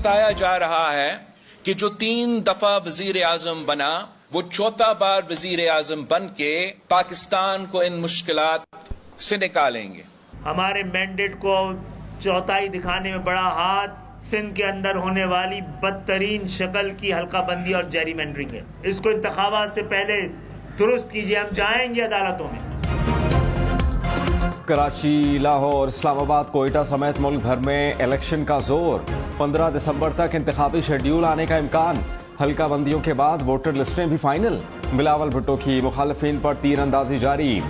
बताया जा रहा है कि जो 3 दफा वजीर आजम बना वो चौथा बार वजीर आजम बन के पाकिस्तान को इन मुश्किलात से निकालेंगे। हमारे मैंडेट को चौथाई दिखाने में बड़ा हाथ सिंध के अंदर होने वाली बदतरीन शक्ल की हल्काबंदी और जेरीमेंडरिंग है। इसको इंतखाबात से पहले दुरुस्त कीजिए, हम जाएंगे अदालतों में। कराची, लाहौर, इस्लामाबाद, कोयटा समेत मुल्क भर में इलेक्शन का जोर। 15 दिसंबर तक इंतखाबी शेड्यूल आने का इम्कान। हल्का बंदियों के बाद वोटर लिस्टें भी फाइनल। बिलावल भुट्टो की मुखालिफिन पर तीर अंदाजी जारी।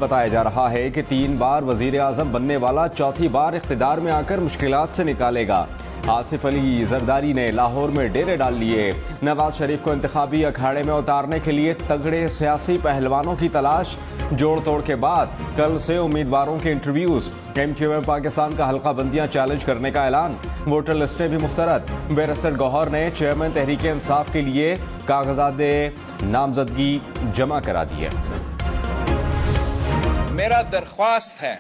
बताया जा रहा है कि 3 बार वजीर आजम बनने वाला चौथी बार इख्तिदार में आकर मुश्किलात से निकालेगा। आसिफ अली जरदारी ने लाहौर में डेरे डाल लिए। नवाज शरीफ को इंतखाबी अखाड़े में उतारने के लिए तगड़े सियासी पहलवानों की तलाश। जोड़ तोड़ के बाद कल से उम्मीदवारों के इंटरव्यूज। MQM पाकिस्तान का हल्का बंदियां चैलेंज करने का ऐलान। वोटर लिस्टें भी मुस्तरद। बैरिस्टर गौहर ने चेयरमैन तहरीक इंसाफ के लिए कागजात नामजदगी जमा करा दी है। मेरा दरख्वास्त है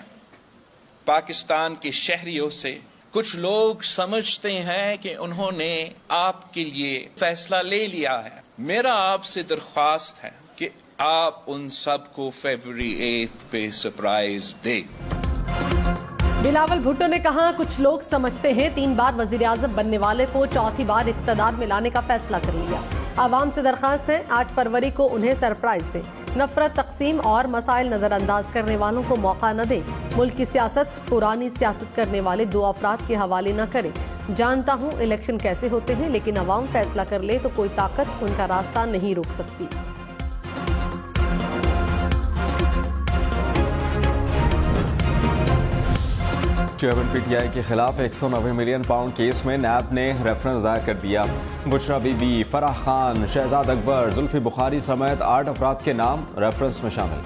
पाकिस्तान के शहरियों से, कुछ लोग समझते हैं कि उन्होंने आपके लिए फैसला ले लिया है। मेरा आपसे दरख्वास्त है कि आप उन सब को फरवरी 8 पे सरप्राइज दें। बिलावल भुट्टो ने कहा, कुछ लोग समझते हैं 3 बार वजीर आजम बनने वाले को चौथी बार इक़्तिदार में लाने का फैसला कर लिया। आवाम से दरखास्त है 8 फरवरी को उन्हें सरप्राइज दें। नफरत, तकसीम और मसाइल नजरअंदाज करने वालों को मौका न दें। मुल्क की सियासत पुरानी सियासत करने वाले 2 अफराद के हवाले न करें। जानता हूँ इलेक्शन कैसे होते हैं, लेकिन अवाम फैसला कर ले तो कोई ताकत उनका रास्ता नहीं रोक सकती। चेयरमैन PTI के खिलाफ 190 मिलियन पाउंड केस में नैब ने रेफरेंस दायर कर दिया। बुशरा बीबी, फराह खान, शहजाद अकबर, जुल्फी बुखारी समेत 8 अफराद के नाम रेफरेंस में शामिल।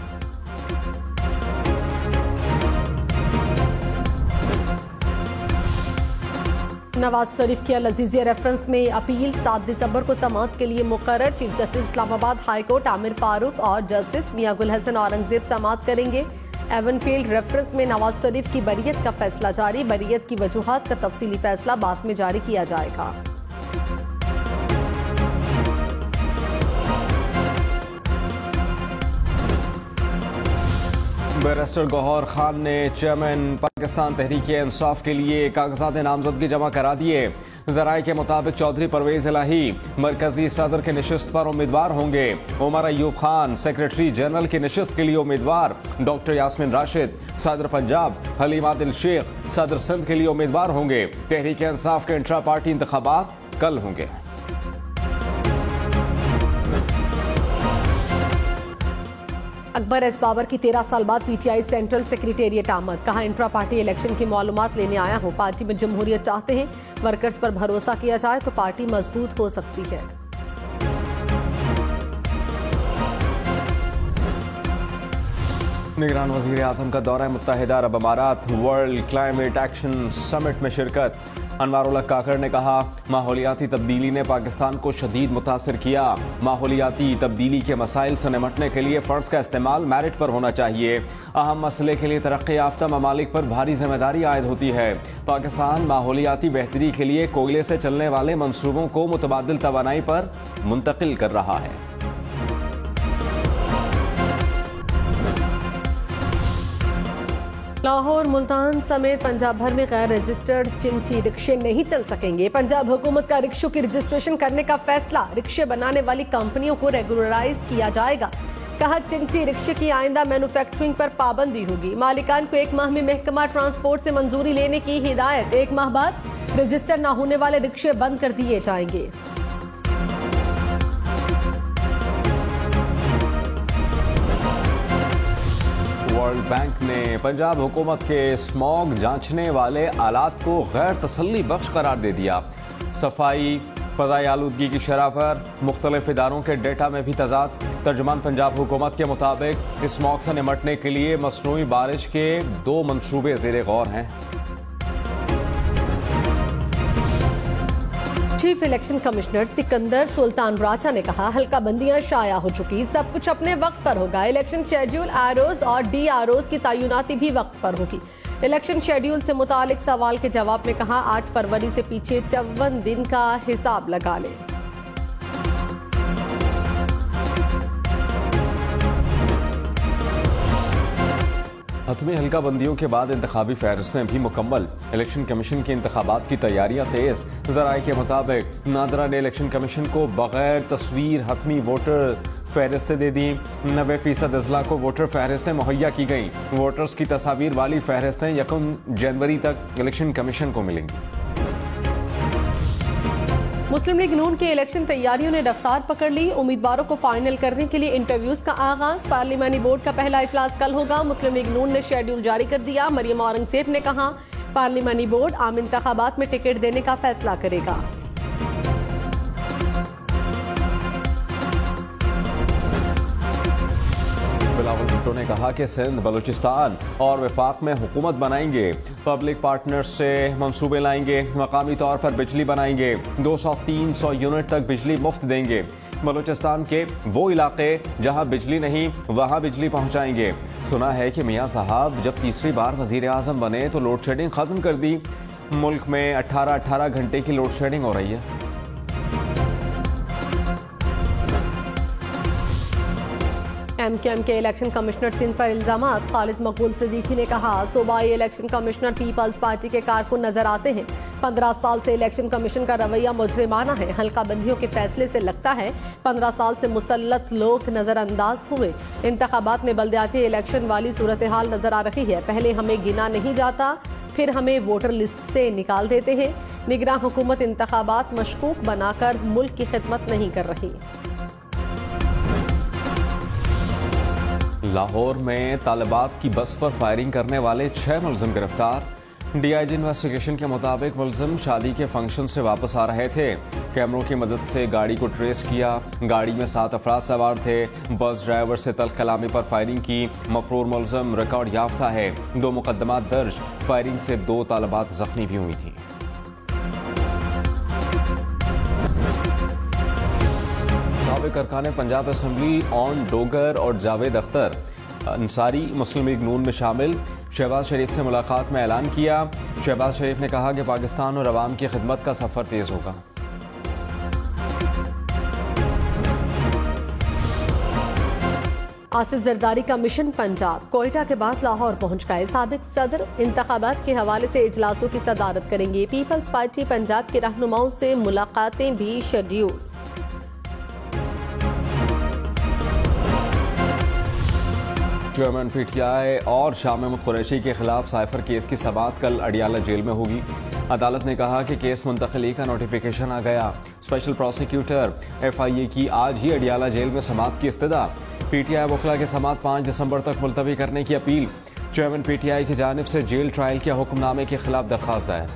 नवाज शरीफ की अल-अजीज़िया रेफरेंस में अपील 7 दिसंबर को समाअत के लिए मुकर्रर। Chief justice Islamabad high court Aamir Farooq और जस्टिस मियां गुल हसन औरंगजेब समाअत करेंगे। एवनफील्ड रेफरेंस में नवाज शरीफ की बरियत का फैसला जारी। बरियत की वजूहात का तफसीली फैसला बाद में जारी किया जाएगा। बैरिस्टर गौहर खान ने चेयरमैन पाकिस्तान तहरीक इंसाफ के लिए कागजात नामजदगी जमा करा दिए। जराये के मुताबिक चौधरी परवेज इलाही मरकजी सदर के निशिस्त पर उम्मीदवार होंगे। उमर अयूब खान सेक्रेटरी जनरल की निशिस्त के लिए उम्मीदवार। डॉक्टर यास्मीन राशिद सदर पंजाब, हलीम आदिल शेख सदर सिंध के लिए उम्मीदवार होंगे। तहरीक इंसाफ के इंट्रा पार्टी इंतखाबात कल होंगे। अकबर एस बाबर की 13 साल बाद PTI सेंट्रल सेक्रेटेरिएट आमद। कहा, इंट्रा पार्टी इलेक्शन की मालूमात लेने आया हूं। पार्टी में जमहूरियत चाहते हैं, वर्कर्स पर भरोसा किया जाए तो पार्टी मजबूत हो सकती है। निगरान वज़ीर आज़म का दौरा मुत्तहिदा अरब अमारात। वर्ल्ड क्लाइमेट एक्शन समिट में शिरकत। अनवारुल्लाह काकड़ ने कहा, माहौलियाती तब्दीली ने पाकिस्तान को शदीद मुतासिर किया। माहौलियाती तब्दीली के मसाइल से निमटने के लिए फंड्स का इस्तेमाल मेरिट पर होना चाहिए। अहम मसले के लिए तरक्की याफ्ता ममालिक पर भारी जिम्मेदारी आयद होती है। पाकिस्तान माहौलियाती बेहतरी के लिए कोयले से चलने वाले मंसूबों को मुतबादिल तवानाई पर मुंतकिल कर रहा है। लाहौर, मुल्तान समेत पंजाब भर में गैर रजिस्टर्ड चिंची रिक्शे नहीं चल सकेंगे। पंजाब हुकूमत का रिक्शों की रजिस्ट्रेशन करने का फैसला। रिक्शे बनाने वाली कंपनियों को रेगुलराइज किया जाएगा। कहा, चिंची रिक्शे की आइंदा मैन्युफैक्चरिंग पर पाबंदी होगी। मालिकान को 1 माह में महकमा ट्रांसपोर्ट से मंजूरी लेने की हिदायत। 1 माह बाद रजिस्टर न होने वाले रिक्शे बंद कर दिए जाएंगे। वर्ल्ड बैंक ने पंजाब हुकूमत के स्मॉग जांचने वाले आलात को गैर तसल्ली बख्श करार दे दिया। सफाई, फज़ाई आलूदगी की शरह पर मुख्तलिफ इदारों के डेटा में भी तजाद। तर्जुमान पंजाब हुकूमत के मुताबिक स्मॉग से निमटने के लिए मसनूई बारिश के 2 मंसूबे ज़ेरे गौर हैं। Chief election commissioner Sikandar Sultan Raja ने कहा, हल्का बंदियां शाया हो चुकी, सब कुछ अपने वक्त पर होगा। इलेक्शन शेड्यूल, आरओज और DROs की तैनाती भी वक्त पर होगी। इलेक्शन शेड्यूल से मुतालिक सवाल के जवाब में कहा 8 फरवरी से पीछे 54 दिन का हिसाब लगा लें। हतमी हल्का बंदियों के बाद इंतखाबी फहरिस्तें भी मुकम्मल। इलेक्शन कमीशन की इंतखाबात की तैयारियां तेज। ज़राए के मुताबिक नादरा ने इलेक्शन कमीशन को बगैर तस्वीर हतमी वोटर फहरिस्तें दे दी। 90% अजला को वोटर फहरिस्तें मुहैया की गई। वोटर्स की तस्वीर वाली फहरिस्तें 1 जनवरी तक इलेक्शन कमीशन को मिलेंगी। मुस्लिम लीग नून के इलेक्शन तैयारियों ने रफ्तार पकड़ ली। उम्मीदवारों को फाइनल करने के लिए इंटरव्यूज का आगाज। पार्लिमानी बोर्ड का पहला इजलास कल होगा। मुस्लिम लीग नून ने शेड्यूल जारी कर दिया। मरियम औरंगजेब ने कहा पार्लिमानी बोर्ड आम इंतखाबात में टिकट देने का फैसला करेगा। बिलावल भुट्टो ने कहा कि सिंध, बलूचिस्तान और वफाक में हुकूमत बनाएंगे। पब्लिक पार्टनर्स से मंसूबे लाएंगे। मकामी तौर पर बिजली बनाएंगे। 200-300 यूनिट तक बिजली मुफ्त देंगे। बलूचिस्तान के वो इलाके जहां बिजली नहीं वहां बिजली पहुंचाएंगे। सुना है कि मियां साहब जब तीसरी बार वजीर आजम बने तो लोड शेडिंग खत्म कर दी। मुल्क में 18 घंटे की लोड शेडिंग हो रही है। एमक्यूएम के इलेक्शन कमिश्नर सिंध पर इल्जामात। खालिद मकबूल सिद्दीकी ने कहा सूबाई इलेक्शन कमिश्नर पीपल्स पार्टी के कारकुन नजर आते हैं। 15 साल से इलेक्शन कमीशन का रवैया मुजरिमाना है। हल्का बंदियों के फैसले से लगता है 15 साल से मुसल्लत लोग नजरअंदाज हुए। इंतखाबात में बल्दियाती इलेक्शन वाली सूरत हाल नजर आ रही है। पहले हमें गिना नहीं जाता, फिर हमें वोटर लिस्ट से निकाल देते हैं। निगरान हुकूमत इंतखाबात मशकूक बनाकर मुल्क की खिदमत नहीं कर रही। लाहौर में तालिबात की बस पर फायरिंग करने वाले 6 मुलजिम गिरफ्तार। डीआईजी इन्वेस्टिगेशन के मुताबिक मुलजिम शादी के फंक्शन से वापस आ रहे थे। कैमरों की मदद से गाड़ी को ट्रेस किया। गाड़ी में 7 अफराद सवार थे। बस ड्राइवर से तल्ख कलामी पर फायरिंग की। मफरूर मुलजिम रिकॉर्ड याफ्ता है। 2 मुकदमात दर्ज। फायरिंग से 2 तालिबात जख्मी भी हुई थी। साबिक अरकान पंजाब असम्बली ऑन डोगर और जावेद अख्तर अंसारी मुस्लिम लीग नून में शामिल। शहबाज शरीफ से मुलाकात में ऐलान किया। शहबाज शरीफ ने कहा कि पाकिस्तान और अवाम की खिदमत का सफर तेज होगा। आसिफ जरदारी का मिशन पंजाब कोयटा के बाद लाहौर पहुंच गए। साबिक सदर इंतखाबात के हवाले से इजलासों की सदारत करेंगे। पीपल्स पार्टी पंजाब के रहनुमाओं से मुलाकातें भी शेड्यूल। चेयरमैन पीटीआई और शाह महमूद कुरैशी के खिलाफ साइफर केस की समाअत कल अडियाला जेल में होगी। अदालत ने कहा कि केस मुंतकली का नोटिफिकेशन आ गया। स्पेशल प्रोसिक्यूटर FIA की आज ही अडियाला जेल में समाअत की इस्तदा। पीटीआई वकला के समाअत 5 दिसंबर तक मुलतवी करने की अपील। चेयरमैन पीटीआई की जानिब से जेल ट्रायल के हुक्मनामे के खिलाफ दरखास्त दायर।